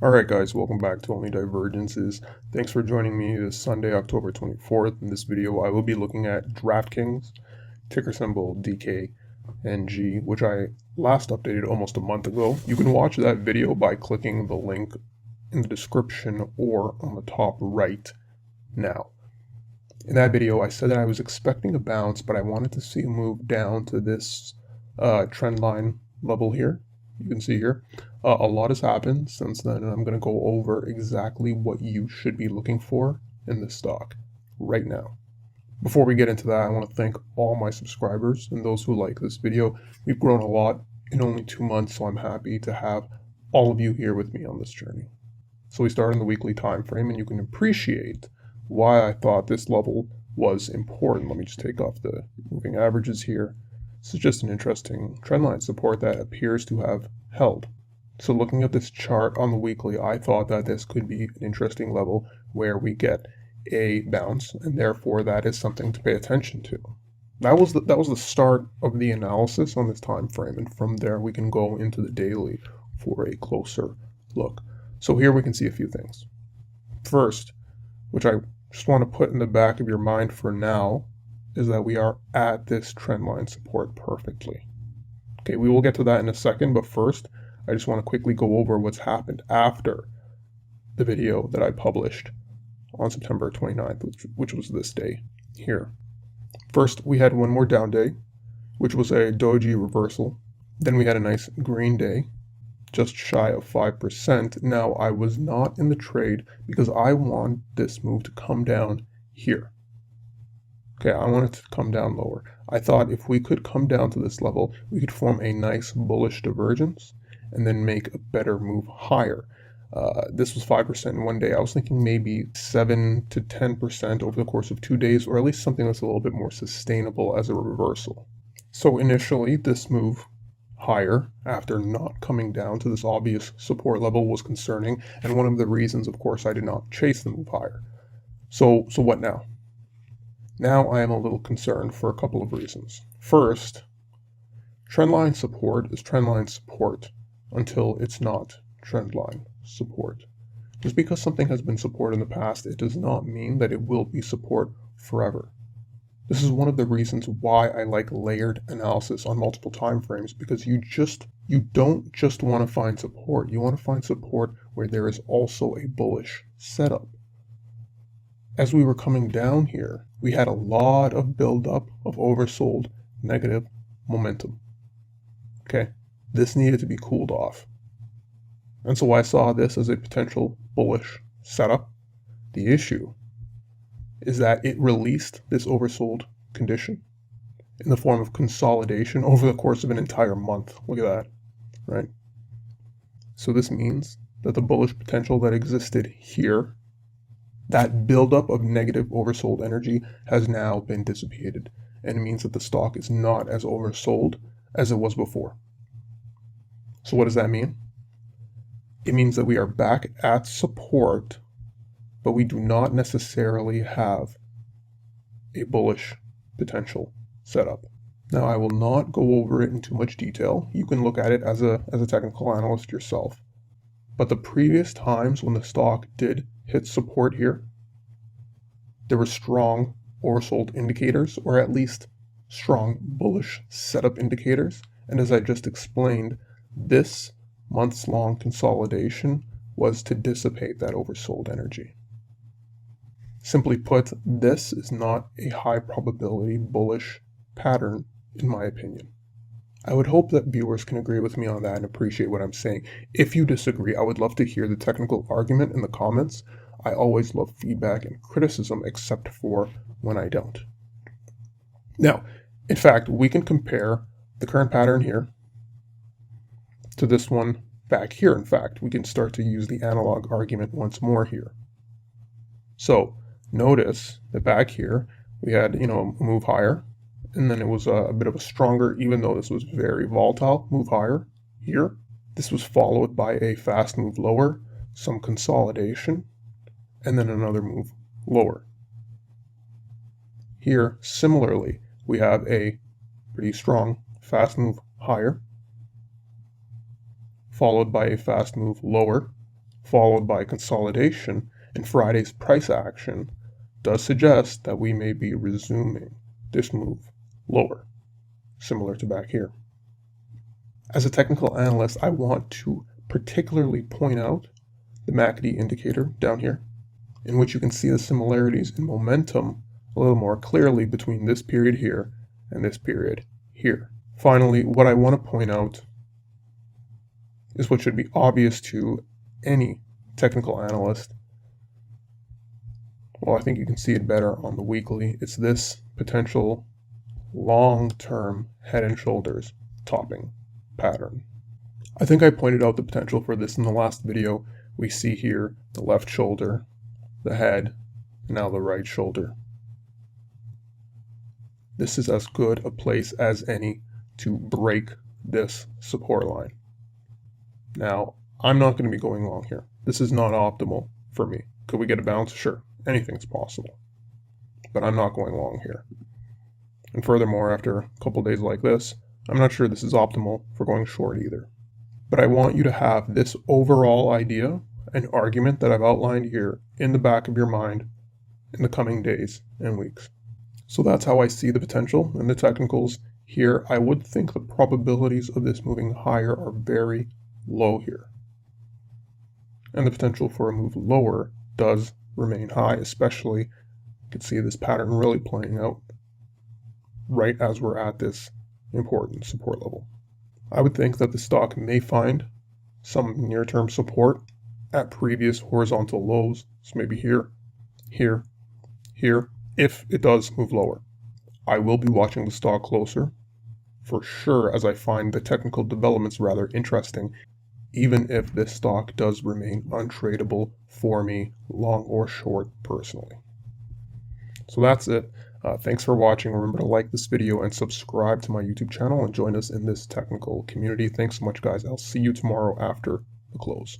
Alright guys, welcome back to Only Divergences. Thanks for joining me this Sunday, October 24th. In this video, I will be looking at Draftkings, ticker symbol DKNG, which I last updated almost a month ago. You can watch that video by clicking the link in the description or on the top right now. In that video, I said that I was expecting a bounce, but I wanted to see a move down to this trend line level here. You can see here. A lot has happened since then, and I'm going to go over exactly what you should be looking for in this stock right now. Before we get into that, I want to thank all my subscribers and those who like this video. We've grown a lot in only 2 months, so I'm happy to have all of you here with me on this journey. So we start in the weekly time frame, and you can appreciate why I thought this level was important. Let me just take off the moving averages here. This is just an interesting trendline support that appears to have held. So looking at this chart on the weekly, I thought that this could be an interesting level where we get a bounce, and therefore that is something to pay attention to. That was the start of the analysis on this time frame, and from there we can go into the daily for a closer look. So here we can see a few things. First, which I just want to put in the back of your mind for now, is that we are at this trendline support perfectly. Okay, we will get to that in a second, but first, I just want to quickly go over what's happened after the video that I published on September 29th, which was this day here. First, we had one more down day, which was a doji reversal. Then we had a nice green day, just shy of 5%. Now, I was not in the trade because I want this move to come down here. Okay, I want it to come down lower. I thought if we could come down to this level, we could form a nice bullish divergence and then make a better move higher. This was 5% in one day. I was thinking maybe 7 to 10% over the course of 2 days, or at least something that's a little bit more sustainable as a reversal. So initially, this move higher after not coming down to this obvious support level was concerning, and one of the reasons, of course, I did not chase the move higher. So what now? Now I am a little concerned for a couple of reasons. First, trendline support is trendline support until it's not trendline support. Just because something has been support in the past, it does not mean that it will be support forever. This is one of the reasons why I like layered analysis on multiple time frames, because you don't just want to find support. You want to find support where there is also a bullish setup. As we were coming down here, we had a lot of buildup of oversold negative momentum. Okay, this needed to be cooled off. And so I saw this as a potential bullish setup. The issue is that it released this oversold condition in the form of consolidation over the course of an entire month. Look at that, right? So this means that the bullish potential that existed here, that buildup of negative oversold energy, has now been dissipated, and it means that the stock is not as oversold as it was before. So what does that mean? It means that we are back at support, but we do not necessarily have a bullish potential setup. Now, I will not go over it in too much detail. You can look at it as a technical analyst yourself. But the previous times when the stock did hit support here, there were strong oversold indicators, or at least strong bullish setup indicators. And as I just explained, this months-long consolidation was to dissipate that oversold energy. Simply put, this is not a high probability bullish pattern, in my opinion. I would hope that viewers can agree with me on that and appreciate what I'm saying. If you disagree, I would love to hear the technical argument in the comments. I always love feedback and criticism, except for when I don't. Now, in fact, we can compare the current pattern here to this one back here. In fact, we can start to use the analog argument once more here. So notice that back here we had, a move higher, and then it was a bit of a stronger, even though this was very volatile, move higher here. This was followed by a fast move lower, some consolidation, and then another move lower. Here, similarly, we have a pretty strong fast move higher, followed by a fast move lower, followed by consolidation and Friday's price action does suggest that we may be resuming this move lower, similar to back here. As a technical analyst, I want to particularly point out the MACD indicator down here, in which you can see the similarities in momentum a little more clearly between this period here and this period here. Finally, what I want to point out is what should be obvious to any technical analyst. Well, I think you can see it better on the weekly. It's this potential long-term head and shoulders topping pattern. I think I pointed out the potential for this in the last video. We see here the left shoulder, the head, and now the right shoulder. This is as good a place as any to break this support line. Now, I'm not going to be going long here. This is not optimal for me. Could we get a bounce? Sure, anything's possible. But I'm not going long here. And furthermore, after a couple days like this, I'm not sure this is optimal for going short either. But I want you to have this overall idea and argument that I've outlined here in the back of your mind in the coming days and weeks. So that's how I see the potential in the technicals here. I would think the probabilities of this moving higher are very low here. And the potential for a move lower does remain high, especially you can see this pattern really playing out right as we're at this important support level. I would think that the stock may find some near-term support at previous horizontal lows, so maybe here, here, here, if it does move lower. I will be watching the stock closer, for sure, as I find the technical developments rather interesting, even if this stock does remain untradeable for me, long or short, personally. So that's it. Thanks for watching. Remember to like this video and subscribe to my YouTube channel and join us in this technical community. Thanks so much, guys. I'll see you tomorrow after the close.